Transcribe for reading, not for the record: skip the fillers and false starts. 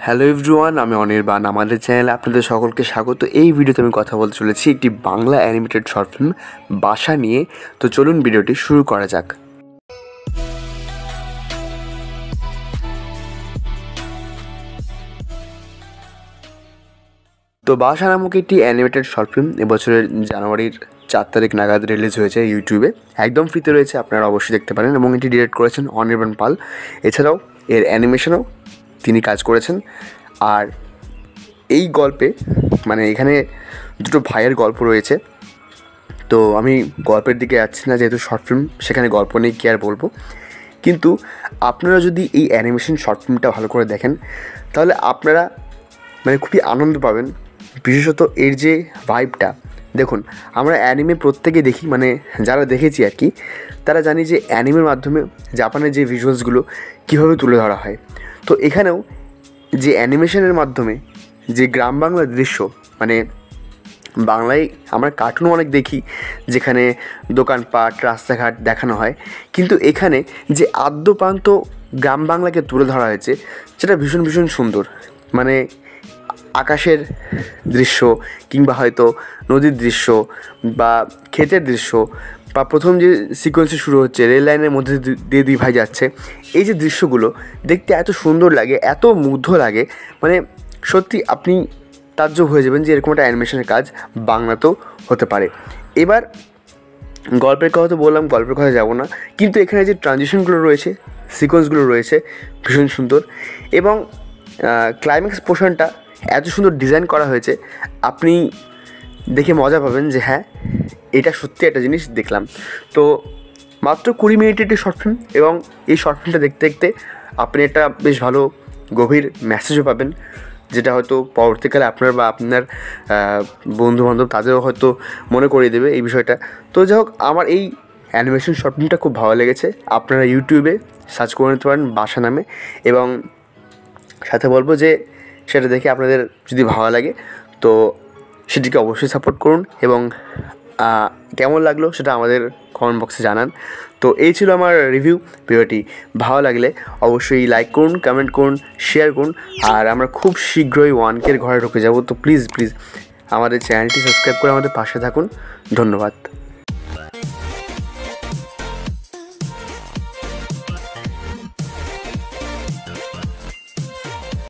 Hello everyone, আমি অনির্বাণ। আমাদের চ্যানেলে আপনাদের সকলকে স্বাগত। এই ভিডিওতে আমি কথা বলতে চলেছি একটি বাংলা অ্যানিমেটেড শর্ট ফিল্ম বাসা নিয়ে। তো চলুন ভিডিওটি শুরু করা যাক। তো বাসা নামক একটি অ্যানিমেটেড শর্ট ফিল্ম এবছরের জানুয়ারির 4 তারিখ নাগাদ রিলিজ হয়েছে ইউটিউবে। একদম ফ্রিতে রয়েছে, আপনারা অবশ্যই দেখতে পারেন। এবং এটি ডিরেক্ট করেছেন অনির্বাণ পাল। এছাড়াও এর অ্যানিমেশনও তিনি কাজ করেছেন। আর এই গল্পে এখানে দুটো ভাইয়ের গল্প রয়েছে। তো আমি গল্পের দিকে যাচ্ছি না, যেহেতু শর্ট ফিল্ম, সেখানে গল্প নেই, কি আর বলবো। কিন্তু আপনারা যদি এই অ্যানিমেশন শর্ট ফিল্মটা ভালো করে দেখেন, তাহলে আপনারা খুবই আনন্দ পাবেন। বিশেষত এর যে ভাইবটা, দেখুন, আমরা অ্যানিমে প্রত্যেকে দেখি, যারা দেখেছি আর কি, তারা জানি যে অ্যানিমের মাধ্যমে জাপানের যে ভিজুয়ালসগুলো কীভাবে তুলে ধরা হয়। তো এখানেও যে অ্যানিমেশনের মাধ্যমে যে গ্রাম বাংলার দৃশ্য, বাংলায় আমরা কার্টুনও অনেক দেখি যেখানে দোকানপাট, রাস্তাঘাট দেখানো হয়, কিন্তু এখানে যে আদ্যপ্রান্ত গ্রাম বাংলাকে তুলে ধরা হয়েছে, সেটা ভীষণ ভীষণ সুন্দর। আকাশের দৃশ্য, কিংবা হয়তো নদীর দৃশ্য, বা ক্ষেতের দৃশ্য, বা প্রথম যে সিকোয়েন্সে শুরু হচ্ছে রেল লাইনের মধ্যে দিয়ে দুই ভাই যাচ্ছে, এই যে দৃশ্যগুলো দেখতে এত সুন্দর লাগে, এত মুগ্ধ লাগে, সত্যি আপনি তাজ্জব হয়ে যাবেন যে এরকম একটা অ্যানিমেশনের কাজ বাংলাতেও হতে পারে। এবার গল্পের কথা তো বললাম, গল্পের কথা যাব না, কিন্তু এখানে যে ট্রানজিশনগুলো রয়েছে, সিকোয়েন্সগুলো রয়েছে, ভীষণ সুন্দর। এবং ক্লাইম্যাক্স পোর্শনটা এত সুন্দর ডিজাইন করা হয়েছে, আপনি দেখে মজা পাবেন যে হ্যাঁ, এটা সত্যি একটা জিনিস দেখলাম। তো মাত্র 20 মিনিটের একটি শর্ট ফিল্ম, এবং এই শর্ট ফিল্মটা দেখতে দেখতে আপনি একটা বেশ ভালো গভীর মেসেজও পাবেন, যেটা হয়তো পরবর্তীকালে আপনার বা আপনার বন্ধুবান্ধব তাদেরও হয়তো মনে করিয়ে দেবে এই বিষয়টা। তো যাই হোক, আমার এই অ্যানিমেশন শর্ট ফিল্মটা খুব ভালো লেগেছে। আপনারা ইউটিউবে সার্চ করে নিতে পারেন বাসা নামে, এবং সাথে বলবো যে সেটা দেখে আপনাদের যদি ভালো লাগে তো সেটিকে অবশ্যই সাপোর্ট করুন, এবং কেমন লাগলো সেটা আমাদের কমেন্ট বক্সে জানান। তো এই ছিল আমার রিভিউ। ভিডিওটি ভালো লাগলে অবশ্যই লাইক করুন, কমেন্ট করুন, শেয়ার করুন। আর আমরা খুব শীঘ্রই 1K ঘরে ঢুকে যাব। তো প্লিজ আমাদের চ্যানেলটি সাবস্ক্রাইব করে আমাদের পাশে থাকুন। ধন্যবাদ।